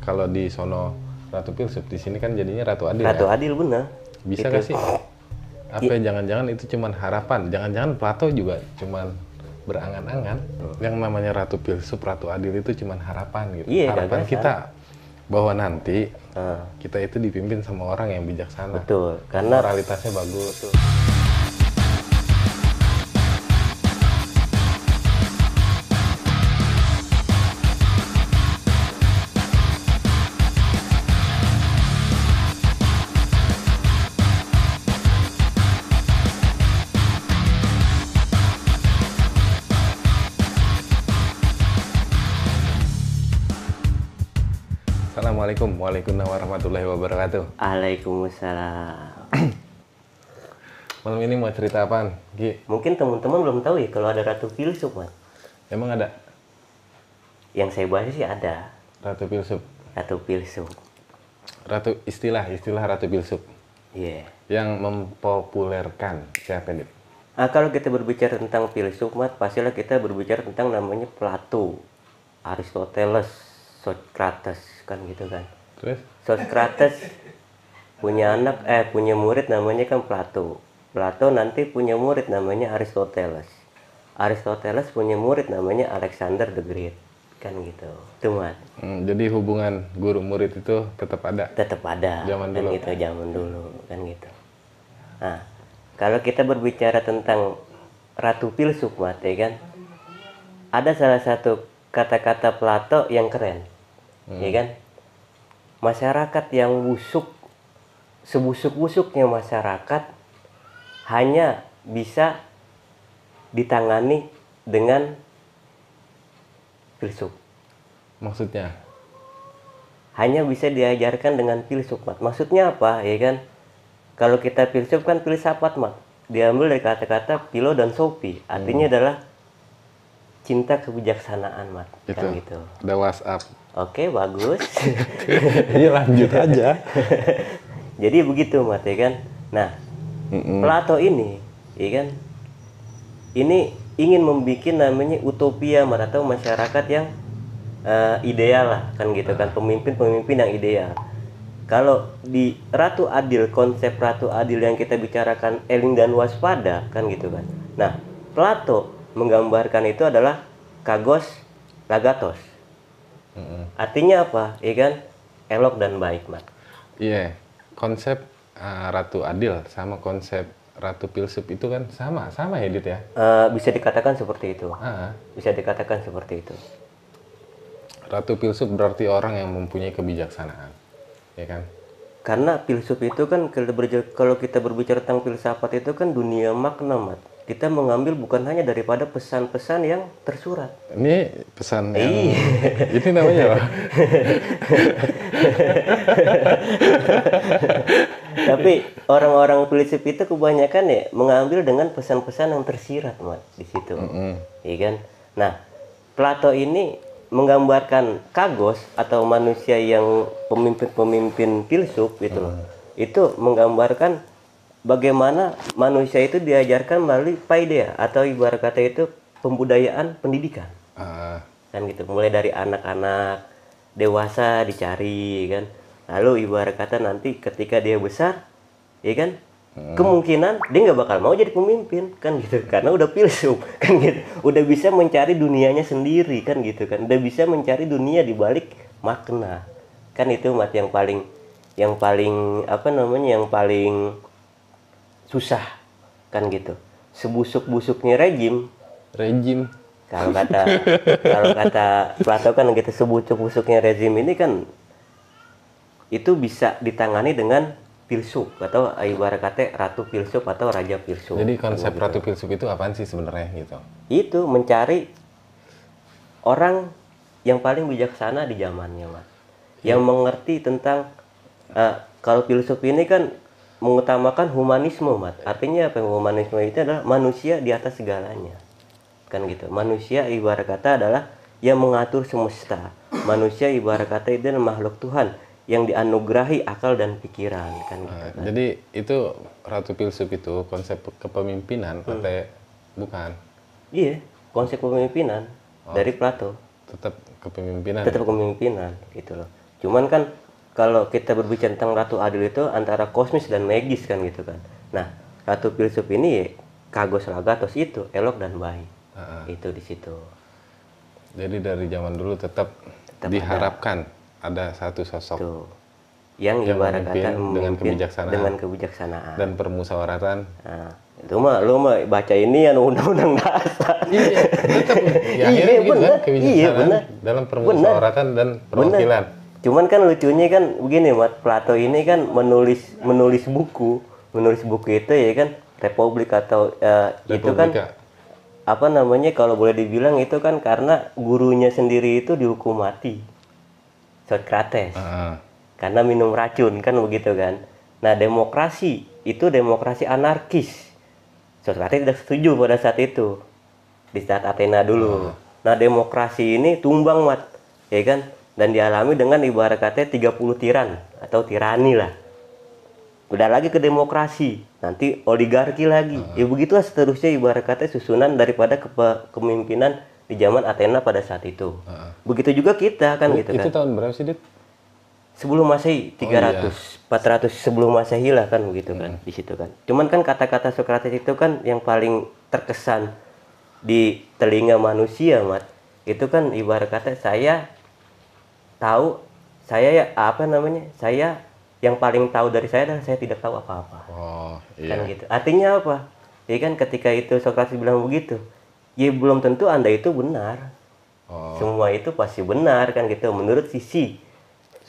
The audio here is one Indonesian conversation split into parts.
kalau di sono Ratu Filsuf, di sini kan jadinya Ratu Adil. Ratu ya? Adil bener. Bisa gak sih? Apa jangan-jangan itu cuman harapan? Jangan-jangan Plato juga cuman berangan-angan. Yang namanya Ratu Filsuf, Ratu Adil itu cuman harapan gitu. Iya, Harapan gagasan. kita bahwa nanti kita itu dipimpin sama orang yang bijaksana. Betul, karena moralitasnya bagus. Assalamualaikum warahmatullahi wabarakatuh. Waalaikumsalam. Malam ini mau cerita apaan, Gi? Mungkin teman-teman belum tahu ya kalau ada Ratu Filsuf, Mas. Emang ada Yang saya bahas sih ada Ratu Filsuf? Ratu Filsuf. Istilah Ratu Filsuf Iya. yang mempopulerkan siapa nih? Kalau kita berbicara tentang filsuf, Mas, pastilah kita berbicara tentang namanya Plato, Aristoteles, Socrates, kan gitu kan. Terus? Socrates punya murid namanya kan Plato. Plato nanti punya murid namanya Aristoteles. Aristoteles punya murid namanya Alexander the Great, kan gitu. Itu, Mas. Jadi hubungan guru murid itu tetap ada. Tetap ada, Zaman kan dulu. gitu, zaman dulu, kan gitu. Nah, kalau kita berbicara tentang Ratu Filsuf, Mas, ya kan, ada salah satu kata-kata Plato yang keren, ya kan. Masyarakat yang busuk, sebusuk-busuknya masyarakat hanya bisa ditangani dengan filsuf. Maksudnya? Hanya bisa diajarkan dengan filsuf, Mat. Maksudnya apa, ya kan? Kalau kita filsuf kan filsafat, Mat. Diambil dari kata-kata philo dan sophie. Artinya adalah cinta kebijaksanaan, Mat. Itu. Kan gitu. Ada WhatsApp. Oke, bagus. Iya, lanjut aja. Jadi begitu, Mat, ya kan? Nah, Plato ini, ya kan? Ini ingin membuat namanya utopia, Mat, atau masyarakat yang ideal lah, kan gitu kan, pemimpin-pemimpin yang ideal. Kalau di Ratu Adil, konsep Ratu Adil yang kita bicarakan eling dan waspada, kan gitu kan. Nah, Plato menggambarkan itu adalah kagos lagatos. Artinya apa? Ya kan? Elok dan baik, Mat. Iya, konsep Ratu Adil sama konsep Ratu Filsuf itu kan sama ya, Dit ya? Bisa dikatakan seperti itu. Bisa dikatakan seperti itu. Ratu Filsuf berarti orang yang mempunyai kebijaksanaan, ya kan? Karena filsuf itu kan kalau kita berbicara tentang filsafat itu kan dunia makna, Mat. Kita mengambil bukan hanya daripada pesan-pesan yang tersurat. Ini pesan yang ini namanya apa? Tapi orang-orang filsuf itu kebanyakan ya mengambil dengan pesan-pesan yang tersirat, Mat, di situ. Iya kan? Nah, Plato ini menggambarkan kagos atau manusia yang pemimpin-pemimpin filsuf gitu loh. Itu menggambarkan bagaimana manusia itu diajarkan melalui paideia atau ibarat kata itu pembudayaan pendidikan. Kan gitu, mulai dari anak-anak, dewasa dicari kan. Lalu ibarat kata nanti ketika dia besar, ya kan, kemungkinan dia nggak bakal mau jadi pemimpin, kan gitu, karena udah filsuf, kan gitu, udah bisa mencari dunianya sendiri, kan gitu kan, udah bisa mencari dunia di balik makna, kan itu, Mat, yang paling apa namanya, yang paling susah, kan gitu. Sebusuk-busuknya rejim. Kalau kata Plato kan gitu, sebusuk-busuknya rezim ini kan itu bisa ditangani dengan filsuf atau ibarat kata Ratu Filsuf atau Raja Filsuf. Jadi konsep gitu. Ratu Filsuf itu apaan sih sebenarnya gitu? Itu mencari orang yang paling bijaksana di zamannya, Mas. Yang mengerti tentang kalau filsuf ini kan mengutamakan humanisme, Mas. Artinya apa? Humanisme itu adalah manusia di atas segalanya. Kan gitu. Manusia ibarat kata adalah yang mengatur semesta. Manusia ibarat kata itu adalah makhluk Tuhan yang dianugerahi akal dan pikiran, kan gitu kan. Jadi itu Ratu Filsuf itu konsep kepemimpinan atau bukan? Iya, konsep kepemimpinan dari Plato. Tetap kepemimpinan. Tetap kepemimpinan gitu loh. Cuman kan kalau kita berbicara tentang Ratu Adil itu antara kosmis dan magis kan gitu kan. Nah, Ratu Filsuf ini ya Kagos Lagatos itu elok dan baik. Itu di situ. Jadi dari zaman dulu tetap diharapkan ada satu sosok Tuh. Yang ibarat kata dengan kebijaksanaan dan permusyawaratan. Nah, itu mah lu mah baca ini ya undang-undang dasar. Iya, tetap. Ya, Iya benar. Kan, Iya benar. Dalam permusyawaratan dan perwakilan. Cuman kan lucunya kan begini, Mat. Plato ini kan menulis buku itu ya kan Republik atau itu kan apa namanya kalau boleh dibilang itu kan karena gurunya sendiri itu dihukum mati. Socrates. Karena minum racun kan begitu kan. Nah, demokrasi itu demokrasi anarkis. Socrates tidak setuju pada saat itu. Di saat Athena dulu. Nah, demokrasi ini tumbang, Mat. Ya kan? Dan dialami dengan ibarat katanya 30 tiran atau tirani lah. Udah lagi ke demokrasi, nanti oligarki lagi. Ya begitulah seterusnya ibarat katanya susunan daripada kepemimpinan di zaman Athena pada saat itu. Begitu juga kita kan gitu kan. Itu tahun berapa sih, Dit? Sebelum Masehi 300, 400 sebelum Masehi lah kan begitu kan di situ kan. Cuman kan kata-kata Socrates itu kan yang paling terkesan di telinga manusia, Mat. Itu kan ibarat kata saya tahu, saya ya apa namanya? Saya yang paling tahu dari saya dan saya tidak tahu apa-apa. Kan gitu. Artinya apa? Ya kan ketika itu Socrates bilang begitu, ya belum tentu Anda itu benar. Semua itu pasti benar kan gitu menurut sisi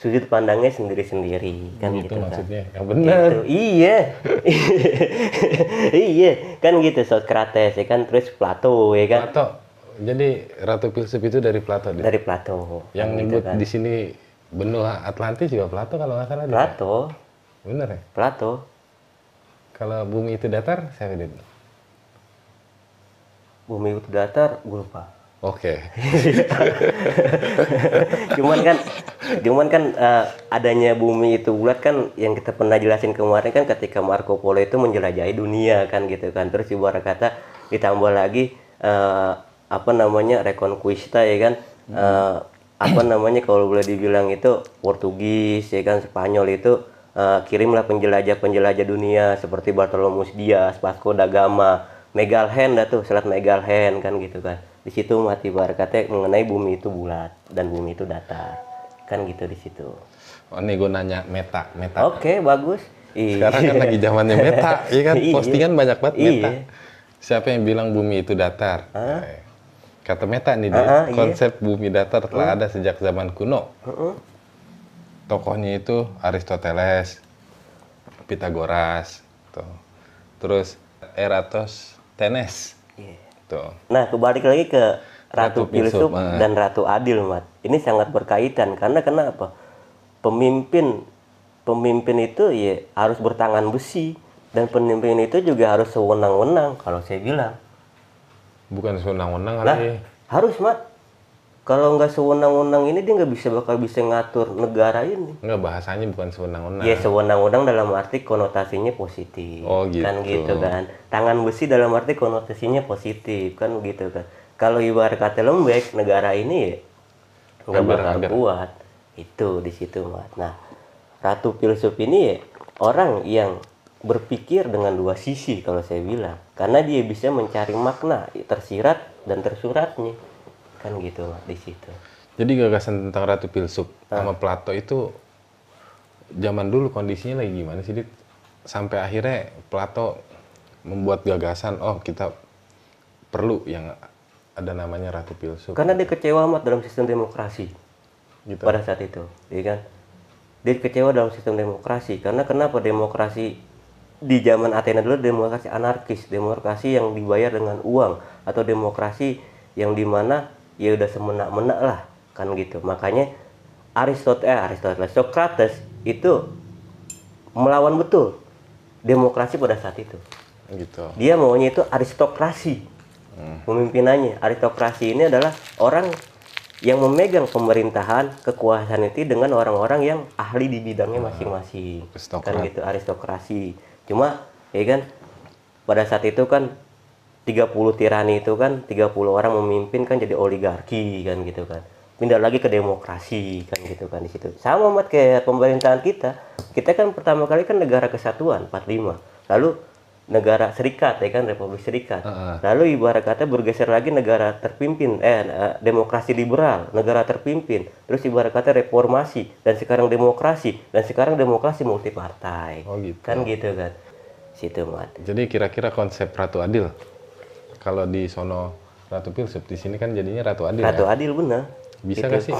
sudut pandangnya sendiri-sendiri kan gitu maksudnya kan. Yang benar. Gitu. Iya. Iya, kan gitu Socrates ya kan terus Plato ya kan. Plato. Jadi Ratu Filsuf itu dari Plato. Dari Plato. Yang kan nyebut kan. Di sini benua Atlantis juga Plato kalau nggak salah. Plato. Bener ya? Plato. Kalau bumi itu datar, siapa Dit? Bumi itu datar, gue lupa. Oke. cuman kan adanya bumi itu bulat kan yang kita pernah jelasin kemarin kan ketika Marco Polo itu menjelajahi dunia kan gitu kan. Terus ibarat kata ditambah lagi apa namanya Reconquista ya kan. Apa namanya kalau boleh dibilang itu Portugis ya kan Spanyol itu kirimlah penjelajah-penjelajah dunia seperti Bartolomé Dias, Vasco da Gama, Magellan tuh Selat Magellan kan gitu kan. Di situ mati ibarat katanya mengenai bumi itu bulat dan bumi itu datar kan gitu di situ. Nih gue nanya meta. Oke, bagus. Sekarang kan lagi zamannya meta, ya kan postingan banyak banget meta. Siapa yang bilang bumi itu datar? Kata meta nih konsep bumi datar telah ada sejak zaman kuno. Tokohnya itu Aristoteles, Pitagoras, tuh. Terus Eratosthenes. Tuh. Nah, kebalik lagi ke Ratu Filsuf dan Ratu Adil, Mat. Ini sangat berkaitan karena kenapa? Pemimpin itu ya harus bertangan besi dan pemimpin itu juga harus sewenang-wenang kalau saya bilang. Bukan sewenang-wenang kali. Harus, Mat. Kalau nggak sewenang-wenang ini dia bakal bisa ngatur negara ini. Nggak, bahasanya bukan sewenang-wenang. Ya sewenang-wenang dalam arti konotasinya positif. Gitu. Kan gitu kan. Tangan besi dalam arti konotasinya positif kan gitu kan. Kalau ibarat kata lembek negara ini ya nggak bakal kuat. Itu di situ, Mas. Nah, Ratu Filsuf ini ya orang yang berpikir dengan dua sisi kalau saya bilang. Karena dia bisa mencari makna tersirat dan tersuratnya. Kan gitu lah di situ. Jadi gagasan tentang Ratu Filsuf sama Plato itu zaman dulu kondisinya lagi gimana sih, Dit? Sampai akhirnya Plato membuat gagasan, kita perlu yang ada namanya Ratu Filsuf. Karena dia kecewa amat dalam sistem demokrasi gitu. Pada saat itu, ya kan? Dia kecewa dalam sistem demokrasi karena kenapa demokrasi di zaman Athena dulu demokrasi anarkis, demokrasi yang dibayar dengan uang atau demokrasi yang dimana ya udah semena-mena lah kan gitu. Makanya Aristoteles, Socrates itu melawan betul demokrasi pada saat itu. Gitu. Dia maunya itu aristokrasi. Pemimpinannya aristokrasi ini adalah orang yang memegang pemerintahan kekuasaan itu dengan orang-orang yang ahli di bidangnya masing-masing. Kan gitu aristokrasi. Cuma ya kan pada saat itu kan 30 tirani itu kan 30 orang memimpin kan jadi oligarki kan gitu kan. pindah lagi ke demokrasi kan gitu kan di situ. Sama Mat kayak pemerintahan kita. Kita kan pertama kali kan negara kesatuan 45. Lalu negara serikat ya kan, Republik Serikat. Lalu ibarat kata bergeser lagi negara terpimpin demokrasi liberal, negara terpimpin. Terus ibarat kata reformasi dan sekarang demokrasi multipartai. Oh gitu. Kan gitu kan. Situ Mat. Jadi kira-kira konsep Ratu Adil, kalau di sono Ratu Filsuf, di sini kan jadinya Ratu Adil Ratu ya? Adil benar. Bisa nggak sih?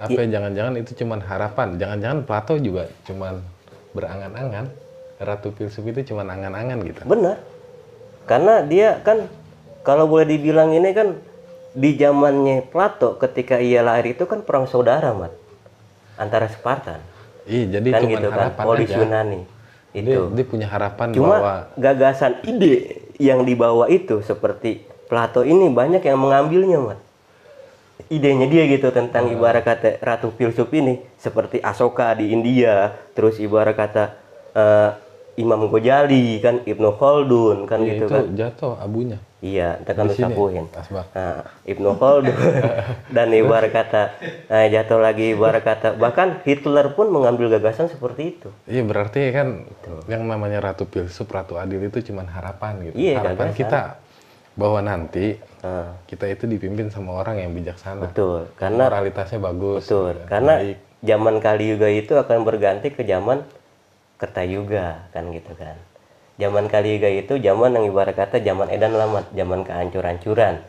Apa jangan-jangan itu cuman harapan? Jangan-jangan Plato juga cuman berangan-angan? Ratu Filsuf itu cuman angan-angan gitu? Benar. Karena dia kan, kalau boleh dibilang ini kan, di zamannya Plato ketika ia lahir itu kan perang saudara, Mat. Antara Spartan. Iya, jadi Kan cuman gitu kan, harapan Polis aja. Yunani. Itu. Dia punya harapan Cuma bahwa gagasan ide yang dibawa itu seperti Plato ini banyak yang mengambilnya, Mat. Idenya dia gitu tentang ibarat kata Ratu Filsuf ini seperti Asoka di India, terus ibarat kata Imam Ghazali kan, Ibnu Khaldun kan ya gitu itu kan. jatuh abunya. Iya, kita kan Di sini, sapuin. Asbak. Nah, Ibnu Khaldun dan ibarat kata jatuh lagi ibarat kata bahkan Hitler pun mengambil gagasan seperti itu. Iya, berarti kan yang namanya Ratu Filsuf, Ratu Adil itu cuman harapan gitu. Iya, Harapan gagasan. kita bahwa nanti kita itu dipimpin sama orang yang bijaksana. Betul, karena moralitasnya bagus. betul, gitu, karena baik. zaman Kaliyuga itu akan berganti ke zaman Kertayuga kan gitu kan. Zaman Kaliyuga itu zaman yang ibarat kata zaman edan lama, zaman kehancur-hancuran.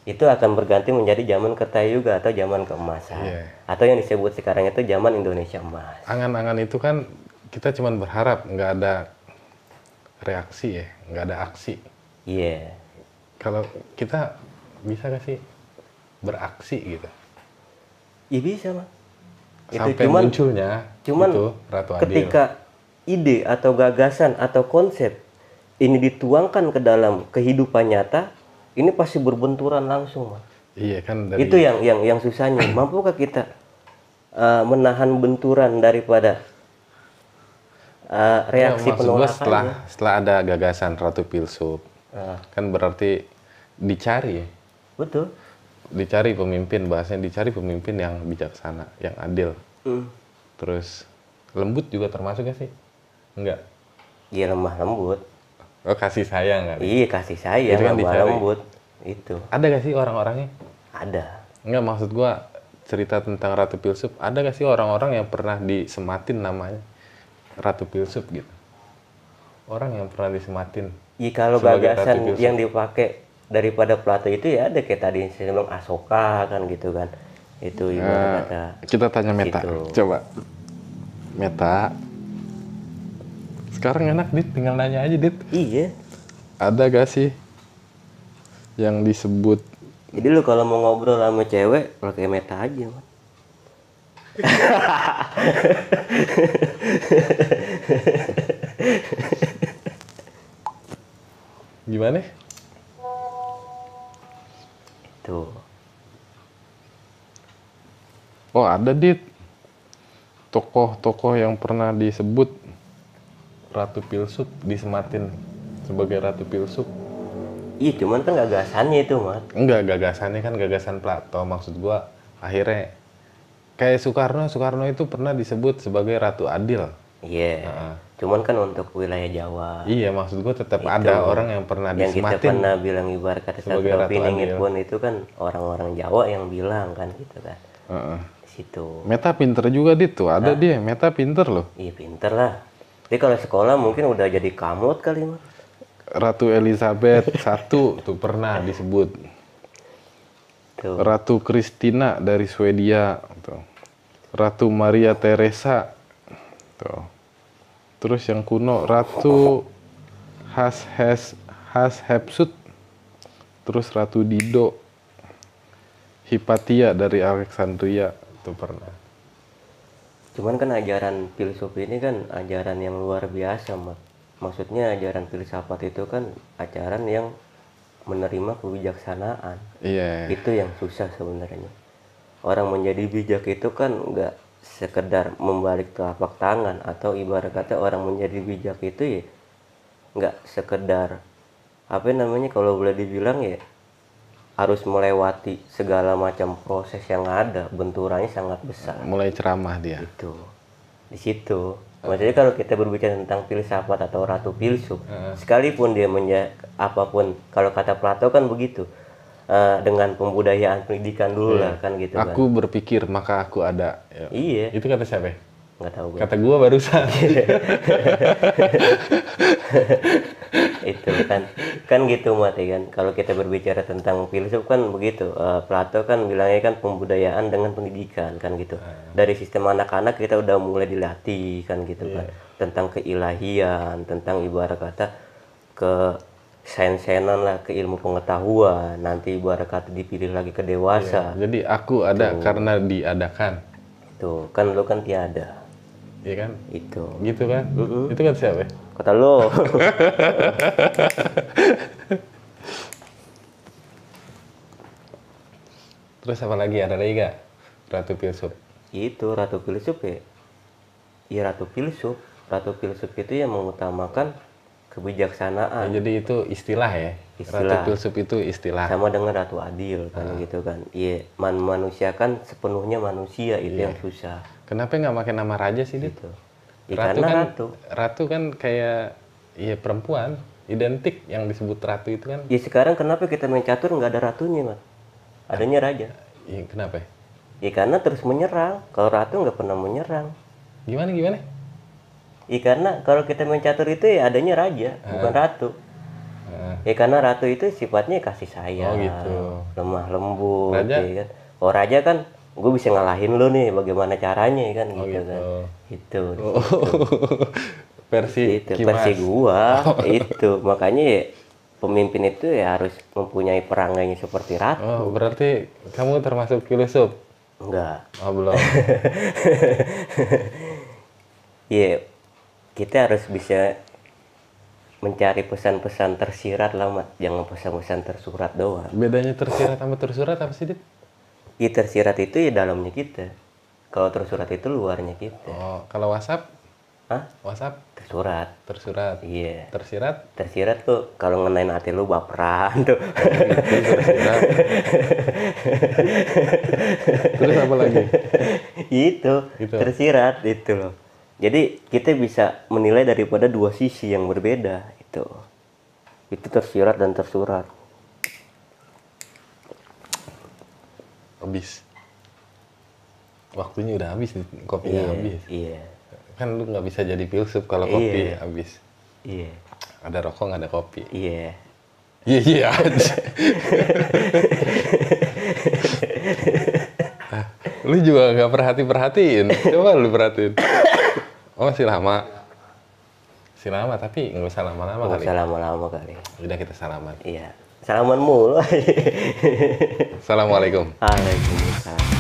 Itu akan berganti menjadi zaman Kertayuga atau zaman keemasan. Iya. Atau yang disebut sekarang itu zaman Indonesia emas. Angan-angan itu kan kita cuman berharap, nggak ada reaksi ya, nggak ada aksi. Iya. Kalau kita bisa nggak sih beraksi gitu? Ya bisa, Mas. Sampai munculnya cuman itu Ratu Adil. ketika ide atau gagasan atau konsep ini dituangkan ke dalam kehidupan nyata, ini pasti berbenturan langsung, Mas. Iya kan, dari Itu yang susahnya. Mampukah kita menahan benturan daripada reaksi maksud gua penolakan? setelah ada gagasan Ratu Filsuf, kan berarti dicari ya. Betul. Dicari pemimpin, bahasanya dicari pemimpin yang bijaksana, yang adil. Terus lembut juga termasuk gak sih? Enggak. Dia lemah lembut. Oh, kasih sayang kan? Iya, kasih sayang, Itu kan lemah dicari. lembut. Itu. Ada gak sih orang-orangnya? Ada. Enggak, maksud gua cerita tentang Ratu Filsuf, ada gak sih orang-orang yang pernah disematin namanya Ratu Filsuf gitu? Orang yang pernah disematin. Iya, kalau sebagai Ratu gagasan Filsuf. yang dipakai daripada Plato itu ya ada kayak tadi saya bilang Asoka kan gitu kan. Itu ibarat kata. Kita tanya Meta. Gitu. Coba. Meta. Sekarang enak, Dit. Tinggal nanya aja, Dit. Iya. Ada gak sih yang disebut Jadi lu kalau mau ngobrol sama cewek pakai meta aja, Mas. gimana? Tuh. Oh, ada, Dit. Tokoh-tokoh yang pernah disebut Ratu Filsuf, disematin sebagai Ratu Filsuf. Iya, cuman kan gagasannya itu, Mas. Enggak, gagasannya kan gagasan Plato. Maksud gua akhirnya kayak Soekarno itu pernah disebut sebagai Ratu Adil. Iya. Cuman kan untuk wilayah Jawa. Iya, maksud gua tetap ada orang yang pernah Yang kita disematin pernah bilang ibarat kata sebagai Ratu Piningit Adil. pun itu kan orang-orang Jawa yang bilang kan gitu kan. Di situ. Meta pinter juga, Dit. Tuh ada dia, Meta pinter loh. Iya, pinter lah. Jadi kalau sekolah mungkin udah jadi kamut kali, Mas. Ratu Elizabeth I tuh pernah disebut. Tuh. Ratu Christina dari Swedia tuh. Ratu Maria Teresa tuh. Terus yang kuno Ratu Hatshepsut. Terus Ratu Dido. Hipatia dari Alexandria itu pernah. Cuman kan ajaran filsuf ini kan ajaran yang luar biasa, Mas. Maksudnya ajaran filsafat itu kan ajaran yang menerima kebijaksanaan. Iya. Itu yang susah sebenarnya. Orang menjadi bijak itu kan nggak sekedar membalik telapak tangan, atau ibarat kata orang menjadi bijak itu ya nggak sekedar apa namanya kalau boleh dibilang ya harus melewati segala macam proses yang ada, benturannya sangat besar. Mulai ceramah dia. Itu di situ. Maksudnya kalau kita berbicara tentang filsafat atau ratu filsuf, sekalipun dia apapun, kalau kata Plato kan begitu, dengan pembudayaan pendidikan dulu lah kan gitu kan. Aku berpikir maka aku ada. Ya. Iya. Itu kata siapa? Nggak tahu gue. Kata gua barusan. Itu kan gitu mati kan. Kalau kita berbicara tentang filsuf kan begitu. Plato kan bilangnya kan pembudayaan dengan pendidikan kan gitu. Dari sistem anak-anak kita udah mulai dilatih kan gitu kan. Tentang keilahian, tentang ibarat kata ke sains-sainan lah, ke ilmu pengetahuan. Nanti ibarat kata dipilih lagi ke dewasa. Jadi aku ada karena diadakan. Tuh kan lu kan tiada. Iya kan? Itu. Gitu kan? Itu kan siapa? Kata lo. Terus apa lagi? Ada lagi gak? Ratu filsuf. Itu ratu filsuf ya. Iya ratu filsuf. Ratu filsuf itu yang mengutamakan kebijaksanaan. Jadi itu istilah ya? Istilah. Ratu filsuf itu istilah. Sama dengan ratu adil kan gitu kan. Iya, manusia kan sepenuhnya manusia itu yang susah. Kenapa nggak pakai nama raja sih, Dit? Gitu. Ratu Karena kan, ratu kan kayak perempuan, identik yang disebut ratu itu kan. Ya sekarang kenapa kita main catur nggak ada ratunya, Mas? Adanya raja. Iya, kenapa? Ya karena terus menyerang. Kalau ratu nggak pernah menyerang. Gimana? Ya karena kalau kita main catur itu ya adanya raja, bukan ratu. Ya karena ratu itu sifatnya kasih sayang, gitu. lemah lembut. Raja? Ya kan? Oh raja kan, gue bisa ngalahin lo nih, bagaimana caranya kan gitu kan. Itu. Versi Itu Kimas. versi gua. Itu makanya ya, pemimpin itu ya harus mempunyai perangainya seperti ratu. Oh, berarti kamu termasuk filsuf? Enggak. Oh, belum. Ya kita harus bisa mencari pesan-pesan tersirat lah, Mat. Jangan pesan-pesan tersurat doang. Bedanya tersirat sama tersurat apa sih, Dit? Ya tersirat itu ya dalamnya kita. Kalau tersurat itu luarnya kita. Oh, kalau WhatsApp? Hah? WhatsApp? Tersurat. Tersurat. Iya. Tersirat? Tersirat tuh kalau ngenain hati lu baperan tuh. Tersirat. Terus apa lagi? Itu. Tersirat itu loh. Jadi kita bisa menilai daripada dua sisi yang berbeda itu. Itu tersirat dan tersurat. Habis. Waktunya udah habis nih, kopinya habis. Iya. Kan lu nggak bisa jadi filsuf kalau kopi habis. Iya. Ada rokok nggak ada kopi. Iya. Iya aja. Lu juga nggak perhatiin. Coba lu perhatiin. Oh masih lama. Masih lama tapi nggak usah lama-lama kali. Nggak usah lama-lama kali. Udah kita salaman. Iya. Salaman mulu. Assalamualaikum. Waalaikumsalam.